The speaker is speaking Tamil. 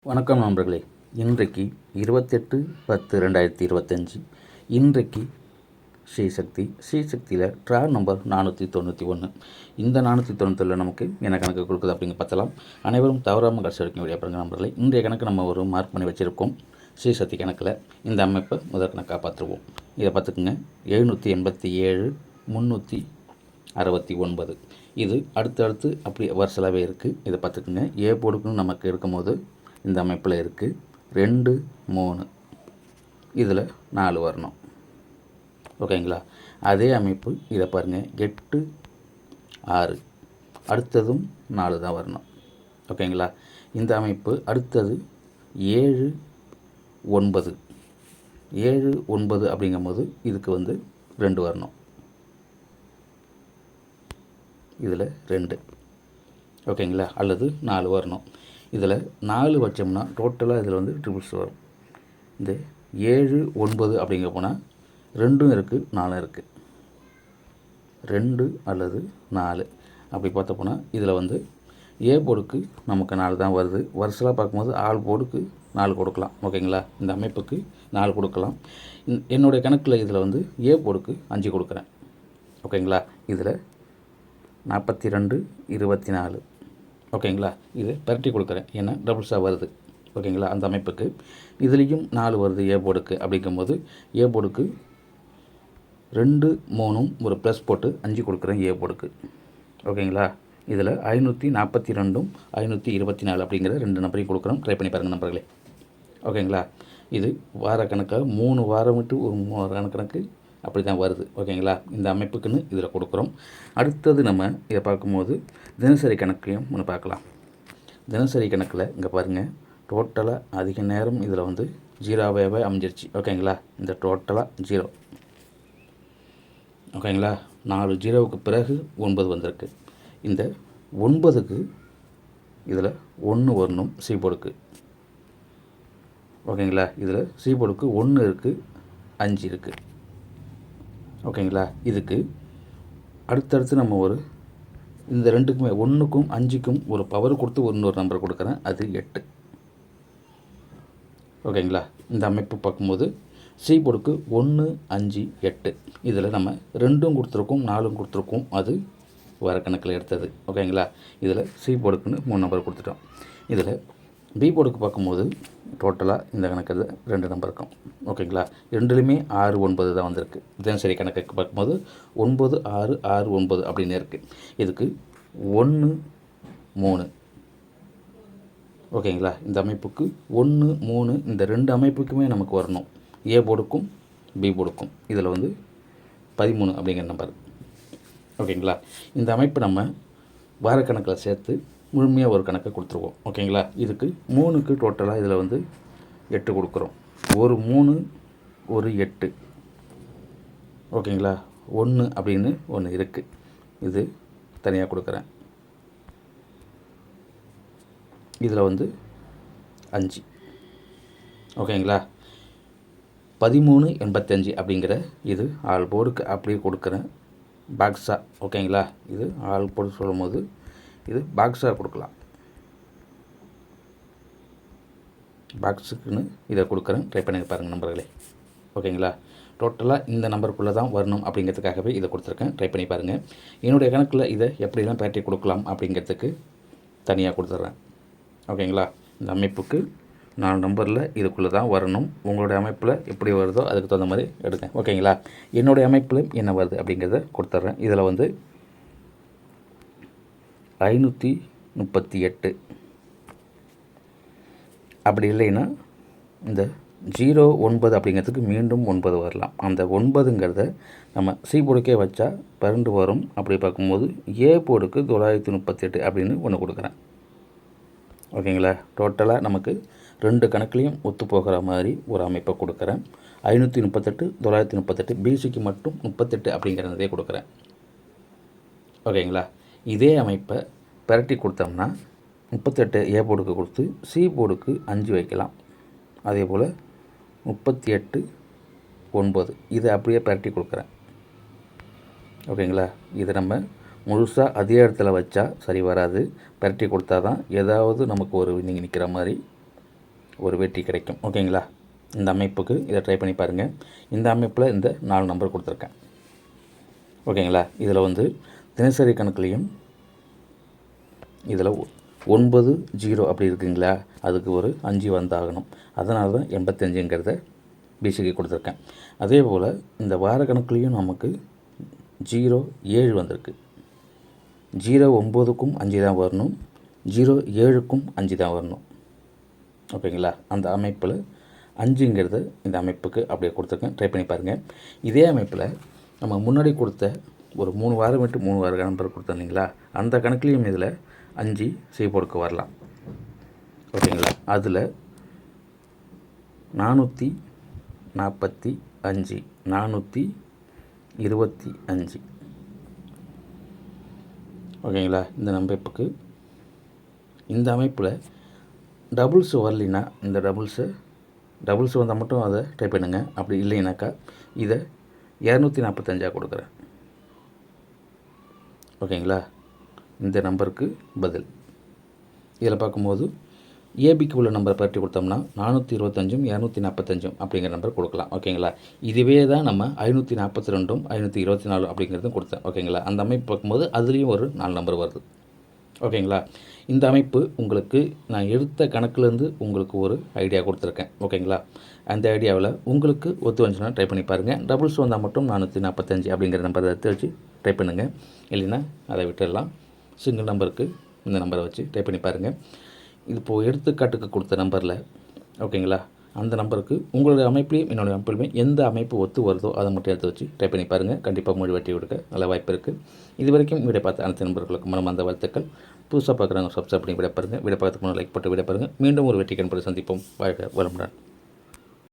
வணக்கம் நண்பர்களே. இன்றைக்கு 28/10/2025. இன்றைக்கு ஸ்ரீசக்தியில் ட்ராவல் நம்பர் 491. இந்த 491 நமக்கு என்ன கணக்கு கொடுக்குது அப்படிங்க பார்த்தலாம். அனைவரும் தவறாமல் கடைசி வரைக்கும் வீடியோ பாருங்கள் நண்பர்களே. இன்றைய கணக்கு நம்ம ஒரு மார்க் பண்ணி வச்சுருக்கோம். ஸ்ரீசக்தி கணக்கில் இந்த அமைப்பை முதல் கணக்காக பார்த்துருவோம். இதை பார்த்துக்குங்க. 787 369. இது அடுத்தடுத்து அப்படி வரிசலாகவே இருக்குது. இதை பார்த்துக்குங்க. ஏ போர்டுக்குன்னு நமக்கு இருக்கும்போது இந்த அமைப்பில் இருக்குது 2 3, இதில் 4 வரணும். ஓகேங்களா? அதே அமைப்பு இதை பாருங்கள். 8 6, அடுத்ததும் 4 தான் வரணும். ஓகேங்களா? இந்த அமைப்பு அடுத்தது 7 9. 7 9 அப்படிங்கும்போது இதுக்கு 2 வரணும். இதில் 2. ஓகேங்களா? அல்லது 4 வரணும். இதில் 4 வச்சோம்னா டோட்டலாக இதில் ட்ரிபிள்ஸ் வரும். இந்த 7 9 அப்படிங்க போனால் 2 இருக்குது 4 இருக்குது. 2 அல்லது 4 அப்படி பார்த்த போனால் இதில் ஏ போர்டுக்கு நமக்கு 4 தான் வருது. வருஷலாக பார்க்கும்போது ஆல் போர்டுக்கு 4 கொடுக்கலாம். ஓகேங்களா? இந்த அமைப்புக்கு 4 கொடுக்கலாம். என்னுடைய கணக்கில் இதில் ஏ போர்டுக்கு 5 கொடுக்குறேன். ஓகேங்களா? இதில் 42 24. ஓகேங்களா? இது பரட்டி கொடுக்குறேன். ஏன்னா டபுள்ஸாக வருது. ஓகேங்களா? அந்த அமைப்புக்கு இதுலேயும் 4 வருது ஏ போர்டுக்கு. அப்படிங்கும்போது ஏ போர்டுக்கு 2 3 ஒரு ப்ளஸ் போட்டு 5 கொடுக்குறேன் ஏ போர்டுக்கு. ஓகேங்களா? இதில் 542 524 அப்படிங்கிற 2 நம்பரையும் கொடுக்குறோம். ட்ரை பண்ணி பாருங்கள் நம்பர்களே. ஓகேங்களா? இது வார கணக்காக 3 வாரம் விட்டு ஒரு 3 வார கணக்கு அப்படி தான் வருது. ஓகேங்களா? இந்த அமைப்புக்குன்னு இதில் கொடுக்குறோம். அடுத்தது நம்ம இதை பார்க்கும்போது தினசரி கணக்கையும் ஒன்று பார்க்கலாம். தினசரி கணக்கில் இங்கே பாருங்கள். டோட்டலாக அதிக நேரம் இதில் ஜீரோவாகவே அமைஞ்சிருச்சு. ஓகேங்களா? இந்த டோட்டலாக 0. ஓகேங்களா? 4 0க்கு பிறகு 9 வந்திருக்கு. இந்த 9க்கு இதில் 1 வரணும் சி போர்டுக்கு. ஓகேங்களா? இதில் சி போர்டுக்கு 1 இருக்குது 5 இருக்குது. ஓகேங்களா? இதுக்கு அடுத்தடுத்து நம்ம இந்த 2க்குமே 1க்கும் 5க்கும் ஒரு பவர் கொடுத்து இன்னொரு நம்பர் கொடுக்குறேன். அது 8. ஓகேங்களா? இந்த அமைப்பு பார்க்கும்போது சி போர்டுக்கு 1 5 8. இதில் நம்ம 2ம் கொடுத்துருக்கோம் 4ம் கொடுத்துருக்கோம். அது வர கணக்கில் எடுத்தது. ஓகேங்களா? இதில் சி போர்டுக்குன்னு 3 நம்பர் கொடுத்துட்டோம். இதில் பி போர்டுக்கு பார்க்கும்போது டோட்டலாக இந்த கணக்கில் 2 நம்பர் இருக்கும். ஓகேங்களா? 2லேயுமே 6 9 தான் வந்திருக்கு. தினசரி கணக்குக்கு பார்க்கும்போது 9 6 6 9 அப்படின்னு இருக்குது. இதுக்கு 1 3. ஓகேங்களா? இந்த அமைப்புக்கு 1 3 இந்த 2 அமைப்புக்குமே நமக்கு வரணும். ஏ போர்டுக்கும் பி போர்டுக்கும் இதில் 13 அப்படிங்கிற நம்பர். ஓகேங்களா? இந்த அமைப்பு நம்ம வாரக்கணக்கில் சேர்த்து முழுமையாக ஒரு கணக்கை கொடுத்துருவோம். ஓகேங்களா? இதுக்கு 3க்கு டோட்டலாக இதில் 8 கொடுக்குறோம். ஒரு 3 ஒரு 8. ஓகேங்களா? 1 அப்படின்னு ஒன்று இருக்குது. இது தனியாக கொடுக்குறேன். இதில் 5. ஓகேங்களா? 13 85 அப்படிங்கிற இது ஆல் போர்டுக்கு அப்படியே கொடுக்குறேன் பாக்ஸாக. ஓகேங்களா? இது ஆல் போர்டு சொல்லும் போது இது பாக்ஸாக கொடுக்கலாம். பாக்ஸுக்குன்னு இதை கொடுக்குறேன். ட்ரை பண்ணி பாருங்கள் நம்பர்களே. ஓகேங்களா? டோட்டலாக இந்த நம்பருக்குள்ளே தான் வரணும் அப்படிங்கிறதுக்காகவே இதை கொடுத்துருக்கேன். ட்ரை பண்ணி பாருங்கள். என்னுடைய கணக்கில் இதை எப்படிலாம் பேட்டரி கொடுக்கலாம் அப்படிங்கிறதுக்கு தனியாக கொடுத்துட்றேன். ஓகேங்களா? இந்த அமைப்புக்கு 4 நம்பரில் இதுக்குள்ளே தான் வரணும். உங்களுடைய அமைப்பில் எப்படி வருதோ அதுக்கு தகுந்த மாதிரி எடுங்க. ஓகேங்களா? என்னுடைய அமைப்பில் என்ன வருது அப்படிங்கிறத கொடுத்துட்றேன். இதில் 538. அப்படி இல்லைன்னா இந்த 0 9 அப்படிங்கிறதுக்கு மீண்டும் 9 வரலாம். அந்த 9ங்கிறத நம்ம சி போர்டுக்கே வச்சா 12 வரும். அப்படி பார்க்கும்போது ஏ போர்டுக்கு 938 அப்படின்னு ஒன்று கொடுக்குறேன். ஓகேங்களா? டோட்டலாக நமக்கு 2 கணக்குலையும் ஒத்து போகிற மாதிரி ஒரு அமைப்பை கொடுக்குறேன். 538 938. பிசிக்கு மட்டும் 38 அப்படிங்கிறதே கொடுக்குறேன். ஓகேங்களா? இதே அமைப்பை பரட்டி கொடுத்தோம்னா 38 ஏ போர்டுக்கு கொடுத்து சி போர்டுக்கு 5 வைக்கலாம். அதே போல் 38 9 இதை அப்படியே பரட்டி கொடுக்குறேன். ஓகேங்களா? இதை நம்ம முழுசாக அதே இடத்துல வச்சா சரி வராது. பரட்டி கொடுத்தா தான் ஏதாவது நமக்கு ஒரு வின்னிங் நிற்கிற மாதிரி ஒரு வெற்றி கிடைக்கும். ஓகேங்களா? இந்த அமைப்புக்கு இதை ட்ரை பண்ணி பாருங்கள். இந்த அமைப்பில் இந்த 4 நம்பர் கொடுத்துருக்கேன். ஓகேங்களா? இதில் வந்து தினசரி கணக்குலேயும் இதில் 90 அப்படி இருக்குங்களா, அதுக்கு ஒரு 5 வந்தாகணும். அதனால தான் 85ங்கிறத பிசிக்கு கொடுத்துருக்கேன். அதே போல் இந்த வார கணக்குலேயும் நமக்கு 07 வந்திருக்கு. 09க்கும் 5 தான் வரணும், 07க்கும் 5 தான் வரணும். ஓகேங்களா? அந்த அமைப்பில் 5ங்கிறது இந்த அமைப்புக்கு அப்படியே கொடுத்துருக்கேன். ட்ரை பண்ணி பாருங்கள். இதே அமைப்பில் நம்ம முன்னாடி கொடுத்த ஒரு 3 வாரம் விட்டு 3 வார நம்பர் கொடுத்தோம் இல்லைங்களா, அந்த கணக்குலேயும் இதில் 5 செய்போடுக்க வரலாம். ஓகேங்களா? அதில் 445 425. ஓகேங்களா? இந்த அமைப்புக்கு இந்த அமைப்பில் டபுள்ஸ் வரலின்னா இந்த டபுள்ஸ் வந்தால் மட்டும் அதை ட்ரை பண்ணுங்கள். அப்படி இல்லைனாக்கா இதை 245 கொடுக்குறேன். ஓகேங்களா? இந்த நம்பருக்கு பதில் இதில் பார்க்கும்போது ஏபிக்கு உள்ள நம்பரை பற்றி கொடுத்தோம்னா 425 245 அப்படிங்கிற நம்பர் கொடுக்கலாம். ஓகேங்களா? இதுவே தான் நம்ம 542 524 அப்படிங்கிறதும் கொடுத்தேன். ஓகேங்களா? அந்த அமைப்பு பார்க்கும்போது அதுலேயும் ஒரு 4 நம்பர் வருது. ஓகேங்களா? இந்த அமைப்பு உங்களுக்கு நான் எடுத்த கணக்குலேருந்து உங்களுக்கு ஒரு ஐடியா கொடுத்துருக்கேன். ஓகேங்களா? அந்த ஐடியாவில் உங்களுக்கு ஒத்து வந்துச்சுன்னா ட்ரை பண்ணி பாருங்கள். டபுள்ஸ் வந்தால் மட்டும் 445 அப்படிங்கிற நம்பரை எடுத்து வச்சு ட்ரை பண்ணுங்கள். இல்லைன்னா அதை விட்டுடலாம். சிங்கிள் நம்பருக்கு இந்த நம்பரை வச்சு ட்ரை பண்ணி பாருங்கள். இது இப்போது எடுத்துக்காட்டுக்கு கொடுத்த நம்பரில் ஓகேங்களா, அந்த நம்பருக்கு உங்களுடைய அமைப்புலையும் என்னுடைய அமைப்புலையுமே எந்த அமைப்பு ஒத்து வருதோ அதை மட்டும் எடுத்து வச்சு ட்ரை பண்ணி பாருங்கள். கண்டிப்பாக மொழி வெட்டி கொடுக்க நல்ல வாய்ப்பு இருக்குது. இது வரைக்கும் வீடியோ பார்த்த அனைத்து நண்பர்களுக்கு மனமார்ந்த வாழ்த்துக்கள். புதுசாக பார்க்குறவங்க சப்ஸ்கிரைப் பண்ணி விட பாருங்கள். வீடியோ பார்த்துக்கு லைக் போட்டு விட பாருங்கள். மீண்டும் ஒரு வெற்றி கண்படி சந்திப்போம். வாழ்க வளமுடன்.